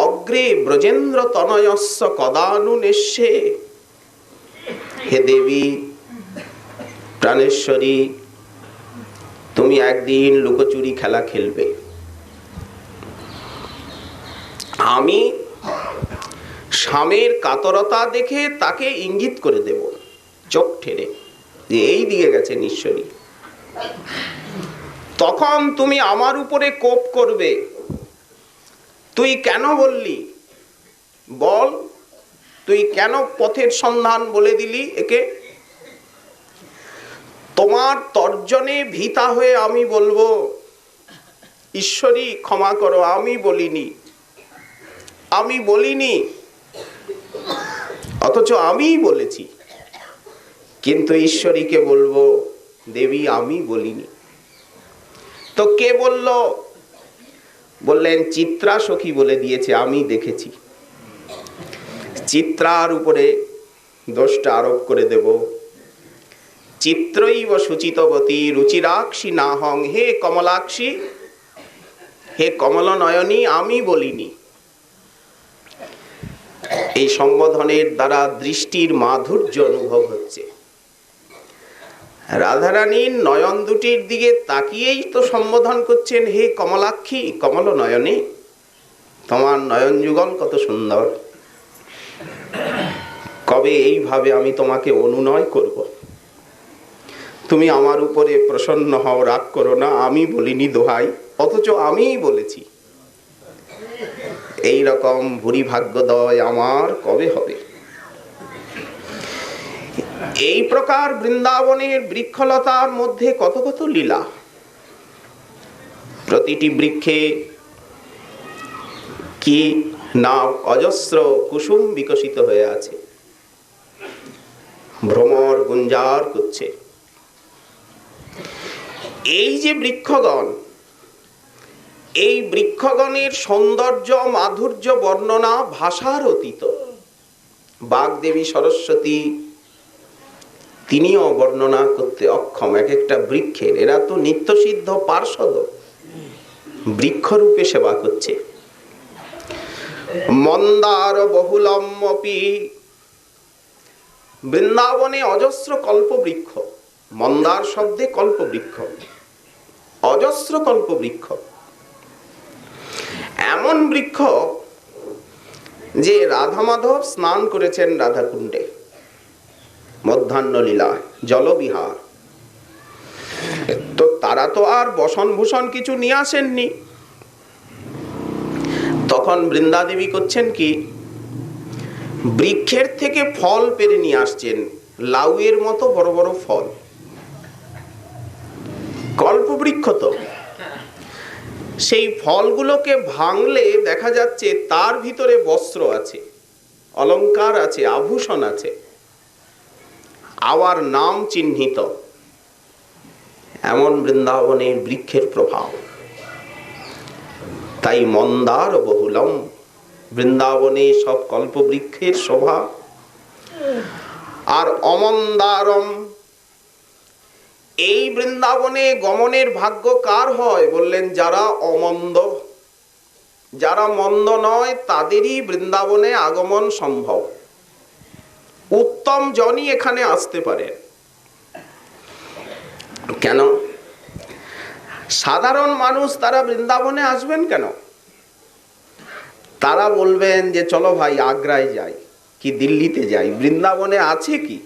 অগ্রে ব্রজেন্দ্র তনয়স্য কদানু নেশ্যে। হে দেবী প্রাণেশ্বরী, তুমি একদিন লুকোচুরি খেলা খেলবে। আমি স্বামীর কাতরতা দেখে তাকে ইঙ্গিত করে দেব চোখ ঠেলে যে এই দিকে গেছেন ঈশ্বরী। তখন তুমি আমার উপরে কোপ করবে, তুই কেন বললি, বল তুই কেন পথের সন্ধান বলে দিলি একে। তোমার তর্জনে ভীতা হয়ে আমি বলবো, ঈশ্বরী ক্ষমা করো, আমি বলিনি, আমি বলিনি, অথচ আমিই বলেছি। কিন্তু ঈশ্বরীকে বলবো, দেবী আমি বলিনি। তো কে বলল? বললেন চিত্রা সখী বলে দিয়েছে, আমি দেখেছি। চিত্রার উপরে দোষটা আরোপ করে দেব। চিত্রৈব সুচিতবতী রুচিরাক্ষী নাহং। হে কমলাক্ষী, হে কমল নয়নী, আমি বলিনি। এই সম্বোধনের দ্বারা দৃষ্টির মাধুর্য অনুভব হচ্ছে। রাধারানীর নয়ন দুটির দিকে তাকিয়েই তো সম্বোধন করছেন, হে কমলাক্ষী, কমল নয়নী, তোমার নয়ন যুগল কত সুন্দর। কবে এইভাবে আমি তোমাকে অনুনয় করব? তুমি আমার উপরে প্রসন্ন হও, রাগ করো না, আমি বলিনি দোহাই, অথচ আমিই বলেছি। এই রকম ভুরি ভাগ্যোদয় আমার কবে হবে? এই প্রকার বৃন্দাবনের বৃক্ষলতার মধ্যে কত কত লীলা। প্রতিটি বৃক্ষে কি না অজস্র কুসুম বিকশিত হয়ে আছে, ভ্রমর গুঞ্জার করছে। এই যে বৃক্ষগণ, এই বৃক্ষগণের সৌন্দর্য মাধুর্য বর্ণনা ভাষার অতীত। বাগদেবী সরস্বতী তিনিও বর্ণনা করতে অক্ষম এক একটা বৃক্ষের। এরা তো নিত্যসিদ্ধ পার্ষদ, বৃক্ষরূপে সেবা করছে। মন্দার বহুলম্পি, বৃন্দাবনে অজস্র কল্পবৃক্ষ। মন্দার শব্দে কল্পবৃক্ষ, অজস্র কল্পবৃক্ষ। এমন বৃক্ষ যে রাধা মাধব স্নান করেছেন রাধাকুণ্ডে মধ্যাহ্ন লীলায়, জলবিহার। তো তারা তো আর বসন ভূষণ কিছু নিয়ে আসেননি। তখন বৃন্দাদেবী করছেন কি, বৃক্ষের থেকে ফল পেরে নিয়ে আসছেন, লাউয়ের মতো বড় বড় ফল। কল্পবৃক্ষ তো, সেই ফলগুলোকে ভাঙলে দেখা যাচ্ছে তার ভিতরে বস্ত্র আছে, অলংকার আছে, আভূষণ আছে, আবার নাম চিহ্নিত। এমন বৃন্দাবনের বৃক্ষের প্রভাব। তাই মন্দার বহুলম, বৃন্দাবনে সব কল্পবৃক্ষের শোভা। আর অমন্দারম, এই বৃন্দাবনে গমনের ভাগ্য কার হয়? বললেন যারা অমন্দ, যারা মন্দ নয় তাদেরই বৃন্দাবনে আগমন সম্ভব। উত্তম জনই এখানে আসতে পারে। কেন? সাধারণ মানুষ তারা বৃন্দাবনে আসবেন কেন? তারা বলবেন যে চলো ভাই আগ্রায় যাই, কি দিল্লিতে যাই, বৃন্দাবনে আছে কি,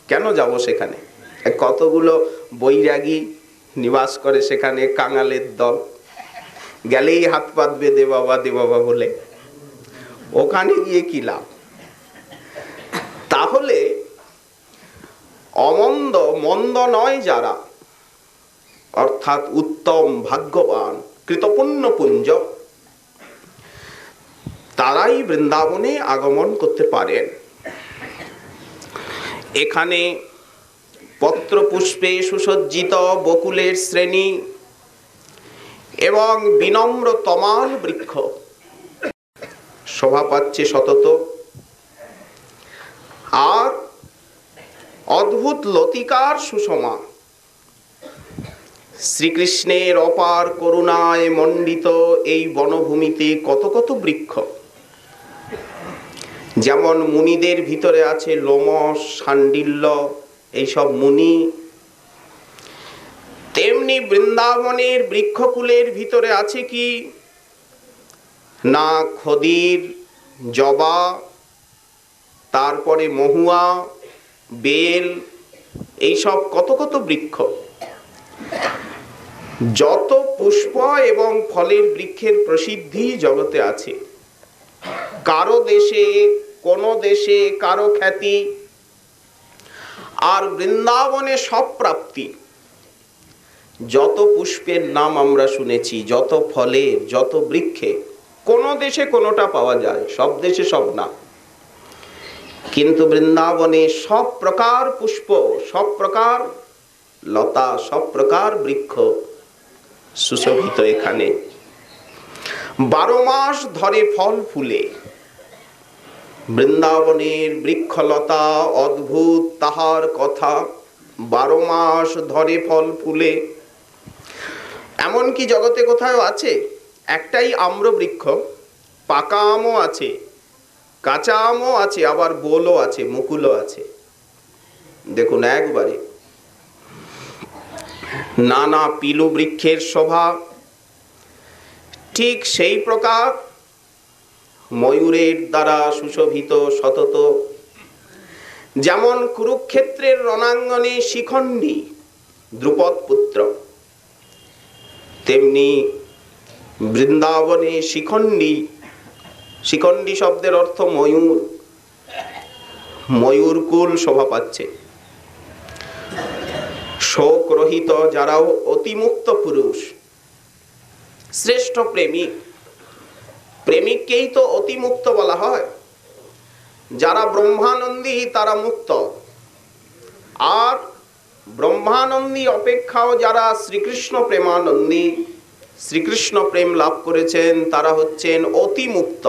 কেন যাব সেখানে? কতগুলো বৈরাগী নিবাস করে সেখানে, কাঙালের দল, গেলেই হাত পাতবে দে বাবা দে বাবা বলে, ওখানে গিয়ে কি লাভ? তাহলে অমন্দ, মন্দ নয় যারা, অর্থাৎ উত্তম ভাগ্যবান কৃতপুণ্য পুঞ্জ, তারাই বৃন্দাবনে আগমন করতে পারেন। এখানে পত্র পুষ্পে সুসজ্জিত বকুলের শ্রেণী এবং বিনম্র তমাল বৃক্ষ শোভা পাচ্ছে সতত। আর অদ্ভুত লতিকার সুষমা, শ্রীকৃষ্ণের অপার করুণায় মণ্ডিত এই বনভূমিতে কত কত বৃক্ষ। যেমন মুনিদের ভিতরে আছে লোমশ, শাণ্ডিল্য, এইসব মুনি, তেমনি বৃন্দাবনের বৃক্ষকুলের ভিতরে আছে কি না খদির, জবা, তারপরে মহুয়া, বেল, এইসব কত কত বৃক্ষ। যত পুষ্প এবং ফলের বৃক্ষের প্রসিদ্ধি জগতে আছে, কারো দেশে কোন দেশে কারো খ্যাতি, আর বৃন্দাবনে সব প্রাপ্তি। যত পুষ্পের নাম আমরা শুনেছি, যত ফলের, যত বৃক্ষে, কোন দেশে কোনটা পাওয়া যায়, সব দেশে সব না। কিন্তু বৃন্দাবনে সব প্রকার পুষ্প, সব প্রকার লতা, সব প্রকার বৃক্ষ সুশোভিত। এখানে 12 মাস ধরে ফল ফুলে। বৃন্দাবনের বৃক্ষলতা অদ্ভুত, তাহার কথা। 12 মাস ধরে ফল ফুলে। এমনকি জগতে কোথাও আছে একটাই আম্র বৃক্ষ, পাকা আমও আছে, কাঁচা আমও আছে, আবার বোলও আছে, মুকুলও আছে। দেখুন একবারে নানা পিলু বৃক্ষের শোভা। ঠিক সেই প্রকার ময়ূরের দ্বারা সুশোভিত শতত। যেমন কুরুক্ষেত্রের রণাঙ্গনে শিখণ্ডী দ্রুপদ পুত্র, তেমনি বৃন্দাবনে শিখণ্ডী। শিখণ্ডী শব্দের অর্থ ময়ূর, ময়ূরকুল শোভা পাচ্ছে। শোক রহিত, যারাও অতিমুক্ত পুরুষ, শ্রেষ্ঠ প্রেমিক। প্রেমিককেই তো অতিমুক্ত বলা হয়। যারা ব্রহ্মানন্দী তারা মুক্ত, আর ব্রহ্মানন্দী অপেক্ষাও যারা শ্রীকৃষ্ণ প্রেমানন্দী, শ্রীকৃষ্ণ প্রেম লাভ করেছেন, তারা হচ্ছেন অতিমুক্ত।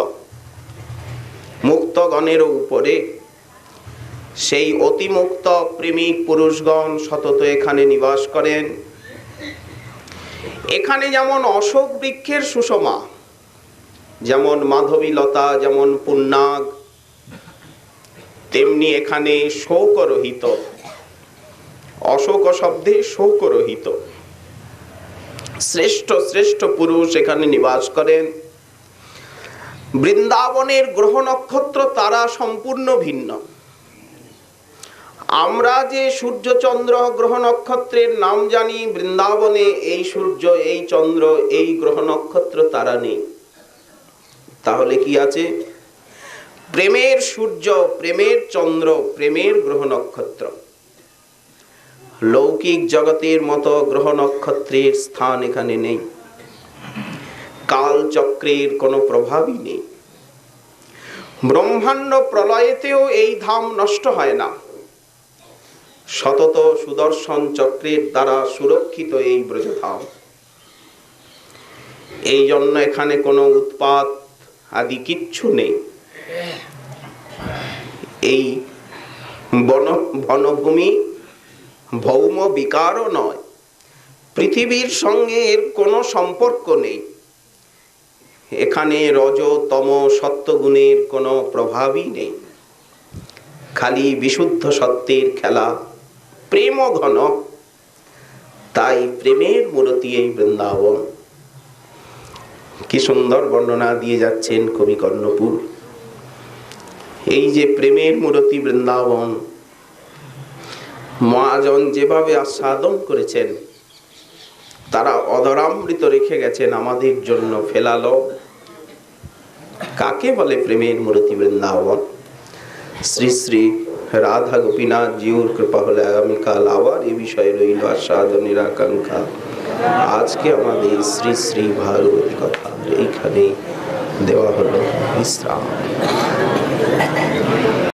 মুক্তগণের উপরে সেই অতিমুক্ত প্রেমিক পুরুষগণ সতত এখানে নিবাস করেন। এখানে যেমন অশোক বৃক্ষের সুষমা, যেমন মাধবীলতা, যেমন পুন্নাগ, তেমনি এখানে শোকরহিত। অশোক শব্দে শোকরহিত শ্রেষ্ঠ শ্রেষ্ঠ পুরুষ এখানে নিবাস করেন। বৃন্দাবনের গ্রহ নক্ষত্র তারা সম্পূর্ণ ভিন্ন। আমরা যে সূর্য চন্দ্র গ্রহ নক্ষত্রের নাম জানি, বৃন্দাবনে এই সূর্য, এই চন্দ্র, এই গ্রহ নক্ষত্র তারা নেই। তাহলে কি আছে? প্রেমের সূর্য, প্রেমের চন্দ্র, প্রেমের গ্রহ নক্ষত্র। লৌকিক জগতের মতো গ্রহ নক্ষত্রের স্থান এখানে নেই। কাল চক্রের কোনো প্রভাবই নেই। ব্রহ্মাণ্ড প্রলয়েতেও এই ধাম নষ্ট হয় না। সতত সুদর্শন চক্রের দ্বারা সুরক্ষিত এই ব্রজধাম। এই জন্য এখানে কোনো উৎপাত আদি কিচ্ছু নেই। এই বনভূমি ভৌম বিকারও নয়, পৃথিবীর সঙ্গে এর কোনো সম্পর্ক নেই। এখানে রজ তম সত্যগুণের কোনো প্রভাবই নেই। খালি বিশুদ্ধ সত্যের খেলা, প্রেম ঘন। তাই প্রেমের মূর্তি এই বৃন্দাবন। কি সুন্দর বর্ণনা দিয়ে যাচ্ছেন কবি কর্ণপুর। এই যে প্রেমের মূর্তি বৃন্দাবন, মহাজন যেভাবে আস্বাদন করেছেন, তারা অধরামৃত রেখে গেছেন আমাদের জন্য ফেলালো। কাকে বলে প্রেমের মূর্তি বৃন্দাবন? শ্রী শ্রী রাধা গোপীনাথ জিউর কৃপা হলে আগামীকাল আবার এ বিষয়ে রইল আস্বাদনের আকাঙ্ক্ষা। আজকে আমাদের শ্রী শ্রী ভাগবত কথা এইখানে দেওয়া হলো বিশ্রাম।